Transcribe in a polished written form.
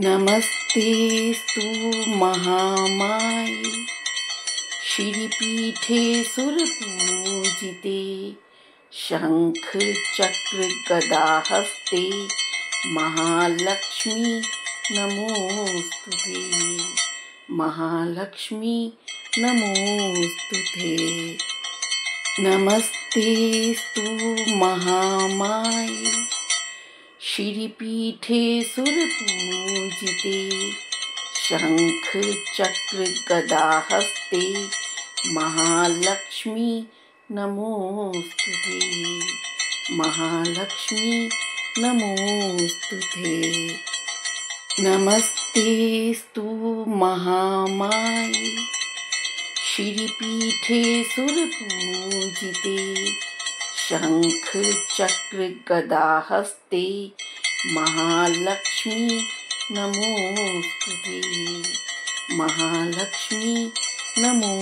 नमस्तेस्तु महामाये श्रीपीठे सुरपूजिते शंख चक्र गदाहस्ते महालक्ष्मी नमोस्तुते। महालक्ष्मी नमोस्तुते। नमस्तेस्तु महामाये श्रीपीठे सुरपूजिते शंख चक्र गदाहस्ते महालक्ष्मी नमोस्तुते। महालक्ष्मी नमोस्तुते। नमस्तेस्तु महामाये श्रीपीठे सुरपूजिते शंख चक्र गदाहस्ते महालक्ष्मी नमोस्तुते। महालक्ष्मी नमो